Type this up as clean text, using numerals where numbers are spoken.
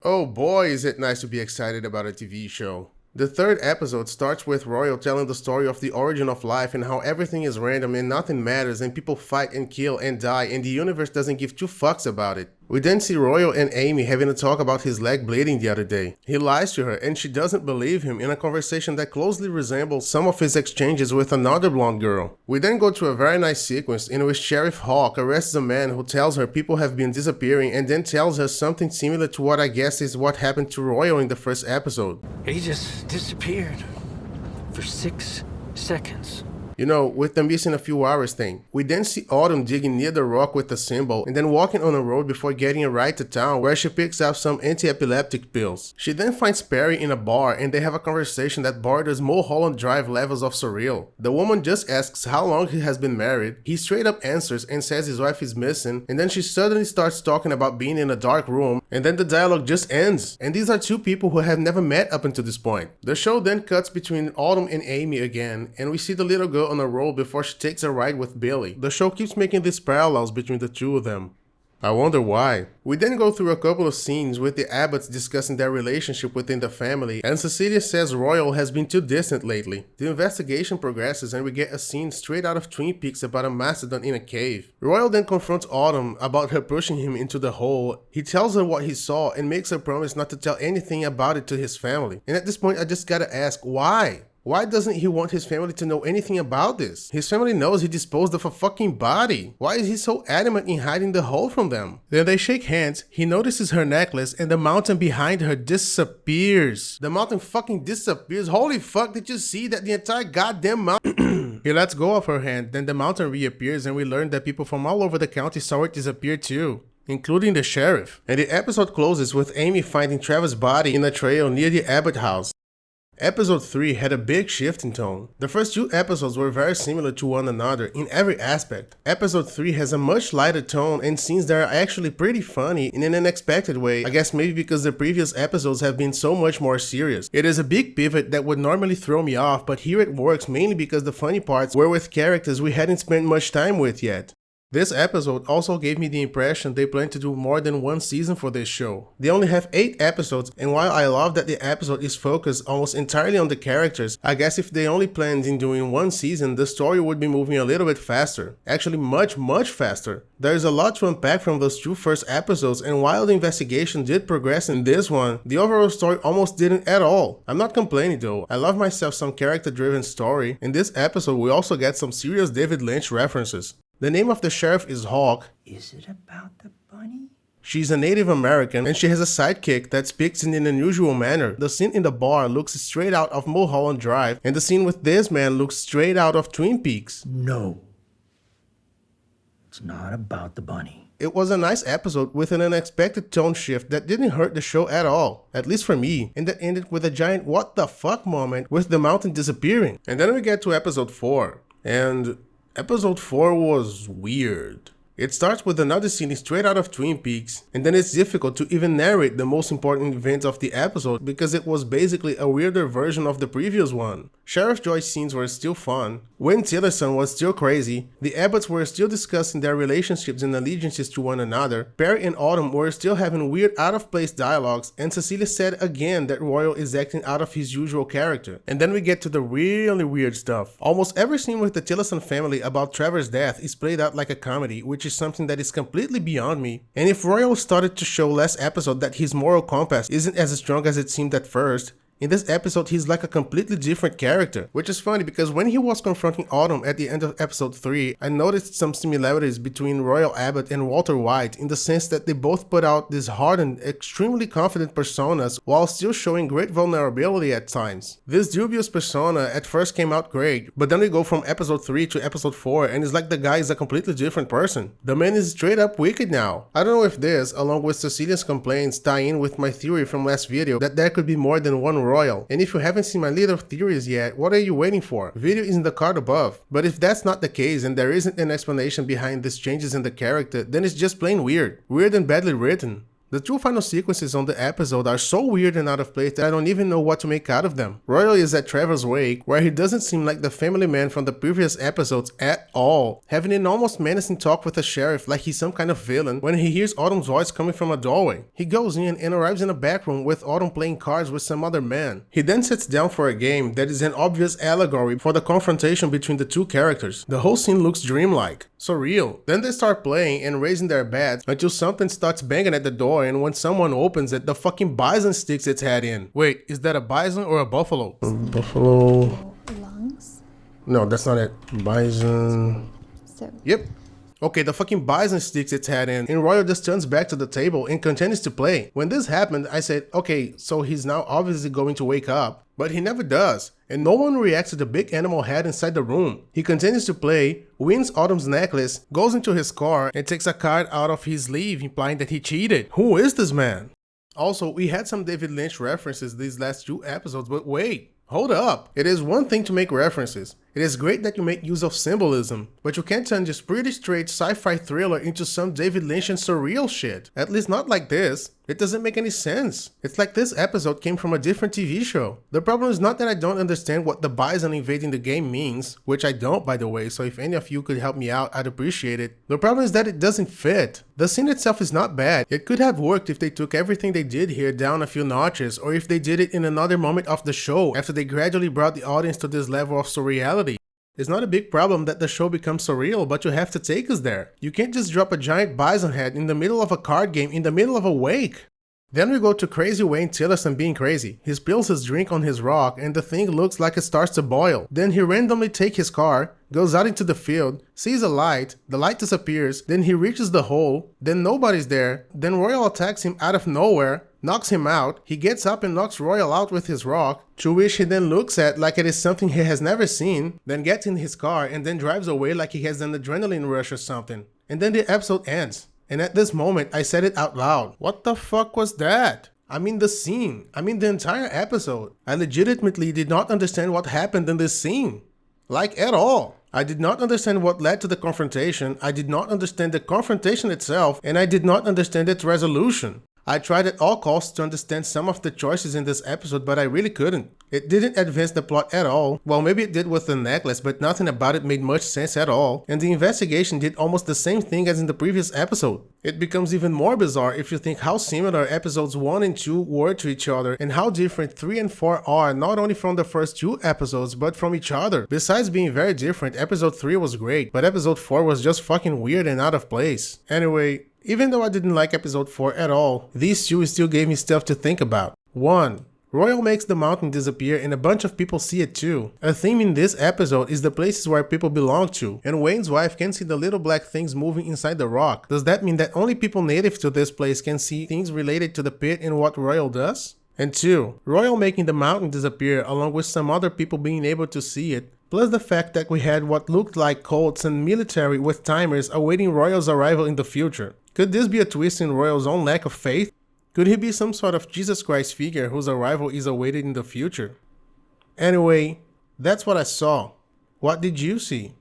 Oh boy, is it nice to be excited about a TV show. The third episode starts with Royal telling the story of the origin of life and how everything is random and nothing matters and people fight and kill and die and the universe doesn't give two fucks about it. We then see Royal and Amy having a talk about his leg bleeding the other day. He lies to her and she doesn't believe him in a conversation that closely resembles some of his exchanges with another blonde girl. We then go to a very nice sequence in which Sheriff Hawk arrests a man who tells her people have been disappearing and then tells her something similar to what I guess is what happened to Royal in the first episode. He just disappeared for 6 seconds. You know, with the missing a few hours thing. We then see Autumn digging near the rock with the symbol and then walking on a road before getting a ride to town where she picks up some anti-epileptic pills. She then finds Perry in a bar and they have a conversation that borders Mulholland Drive levels of surreal. The woman just asks how long he has been married, he straight up answers and says his wife is missing, and then she suddenly starts talking about being in a dark room, and then the dialogue just ends. And these are two people who have never met up until this point. The show then cuts between Autumn and Amy again, and we see the little girl on a roll before she takes a ride with Billy. The show keeps making these parallels between the two of them. I wonder why. We then go through a couple of scenes with the Abbotts discussing their relationship within the family, and Cecilia says Royal has been too distant lately. The investigation progresses and we get a scene straight out of Twin Peaks about a mastodon in a cave. Royal then confronts Autumn about her pushing him into the hole. He tells her what he saw and makes her promise not to tell anything about it to his family. And at this point I just gotta ask, why? Why doesn't he want his family to know anything about this? His family knows he disposed of a fucking body. Why is he so adamant in hiding the hole from them? Then they shake hands, he notices her necklace, and the mountain behind her disappears. The mountain fucking disappears. Holy fuck, did you see that the entire goddamn mountain? He lets go of her hand, then the mountain reappears and we learn that people from all over the county saw it disappear too, including the sheriff. And the episode closes with Amy finding Trevor's body in a trail near the Abbott house. Episode 3 had a big shift in tone. The first two episodes were very similar to one another in every aspect. Episode 3 has a much lighter tone and scenes that are actually pretty funny in an unexpected way, I guess maybe because the previous episodes have been so much more serious. It is a big pivot that would normally throw me off, but here it works mainly because the funny parts were with characters we hadn't spent much time with yet. This episode also gave me the impression they plan to do more than one season for this show. They only have 8 episodes, and while I love that the episode is focused almost entirely on the characters, I guess if they only planned in doing one season, the story would be moving a little bit faster. Actually much faster. There is a lot to unpack from those two first episodes, and while the investigation did progress in this one, the overall story almost didn't at all. I'm not complaining though, I love myself some character driven story. In this episode we also get some serious David Lynch references. The name of the sheriff is Hawk. Is it about the bunny? She's a Native American and she has a sidekick that speaks in an unusual manner. The scene in the bar looks straight out of Mulholland Drive and the scene with this man looks straight out of Twin Peaks. No. It's not about the bunny. It was a nice episode with an unexpected tone shift that didn't hurt the show at all, at least for me, and that ended with a giant what the fuck moment with the mountain disappearing. And then we get to episode 4, and episode 4 was weird. It starts with another scene straight out of Twin Peaks, and then it's difficult to even narrate the most important events of the episode because it was basically a weirder version of the previous one. Sheriff Joy's scenes were still fun, Wynn Tillerson was still crazy, the Abbotts were still discussing their relationships and allegiances to one another, Perry and Autumn were still having weird out-of-place dialogues, and Cecilia said again that Royal is acting out of his usual character. And then we get to the really weird stuff. Almost every scene with the Tillerson family about Trevor's death is played out like a comedy, which is something that is completely beyond me. And if Royal started to show last episode that his moral compass isn't as strong as it seemed at first, in this episode, he's like a completely different character, which is funny because when he was confronting Autumn at the end of episode 3, I noticed some similarities between Royal Abbott and Walter White in the sense that they both put out these hardened, extremely confident personas while still showing great vulnerability at times. This dubious persona at first came out great, but then we go from episode 3 to episode 4 and it's like the guy is a completely different person. The man is straight up wicked now. I don't know if this, along with Cecilia's complaints, tie in with my theory from last video that there could be more than one Royal. And if you haven't seen my little theories yet, what are you waiting for? Video is in the card above. But if that's not the case and there isn't an explanation behind these changes in the character, then it's just plain weird. Weird and badly written. The two final sequences on the episode are so weird and out of place that I don't even know what to make out of them. Royal is at Trevor's wake, where he doesn't seem like the family man from the previous episodes at all, having an almost menacing talk with the sheriff like he's some kind of villain when he hears Autumn's voice coming from a doorway. He goes in and arrives in a back room with Autumn playing cards with some other man. He then sits down for a game that is an obvious allegory for the confrontation between the two characters. The whole scene looks dreamlike, surreal. Then they start playing and raising their bets until something starts banging at the door, and when someone opens it, the fucking bison sticks its head in. Wait, is that a bison or a buffalo? Buffalo. Lungs? No, that's not it. Bison. So, Yep. Okay, the fucking bison sticks its head in, and Royal just turns back to the table and continues to play. When this happened, I said, okay, so he's now obviously going to wake up. But he never does, and no one reacts to the big animal head inside the room. He continues to play, wins Autumn's necklace, goes into his car, and takes a card out of his sleeve implying that he cheated. Who is this man? Also, we had some David Lynch references these last two episodes, but wait. Hold up. It is one thing to make references. It is great that you make use of symbolism, but you can't turn this pretty straight sci-fi thriller into some David Lynch and surreal shit. At least not like this. It doesn't make any sense. It's like this episode came from a different TV show. The problem is not that I don't understand what the bison invading the game means, which I don't by the way, so if any of you could help me out, I'd appreciate it. The problem is that it doesn't fit. The scene itself is not bad. It could have worked if they took everything they did here down a few notches, or if they did it in another moment of the show after they gradually brought the audience to this level of surreality. It's not a big problem that the show becomes surreal, but you have to take us there. You can't just drop a giant bison head in the middle of a card game in the middle of a wake. Then we go to Crazy Wayne Tillerson being crazy. He spills his drink on his rock and the thing looks like it starts to boil. Then he randomly takes his car, goes out into the field, sees a light, the light disappears, then he reaches the hole, then nobody's there, then Royal attacks him out of nowhere, knocks him out, he gets up and knocks Royal out with his rock, to which he then looks at like it is something he has never seen, then gets in his car and then drives away like he has an adrenaline rush or something. And then the episode ends. And at this moment, I said it out loud. What the fuck was that? I mean the scene. I mean the entire episode. I legitimately did not understand what happened in this scene. Like at all. I did not understand what led to the confrontation, I did not understand the confrontation itself, and I did not understand its resolution. I tried at all costs to understand some of the choices in this episode, but I really couldn't. It didn't advance the plot at all. Well, maybe it did with the necklace, but nothing about it made much sense at all. And the investigation did almost the same thing as in the previous episode. It becomes even more bizarre if you think how similar episodes 1 and 2 were to each other, and how different 3 and 4 are not only from the first two episodes, but from each other. Besides being very different, episode 3 was great, but episode 4 was just fucking weird and out of place. Anyway, even though I didn't like episode 4 at all, these two still gave me stuff to think about. 1. Royal makes the mountain disappear and a bunch of people see it too. A theme in this episode is the places where people belong to, and Wayne's wife can see the little black things moving inside the rock. Does that mean that only people native to this place can see things related to the pit and what Royal does? And 2. Royal making the mountain disappear along with some other people being able to see it, plus the fact that we had what looked like cults and military with timers awaiting Royal's arrival in the future. Could this be a twist in Royal's own lack of faith? Could he be some sort of Jesus Christ figure whose arrival is awaited in the future? Anyway, that's what I saw. What did you see?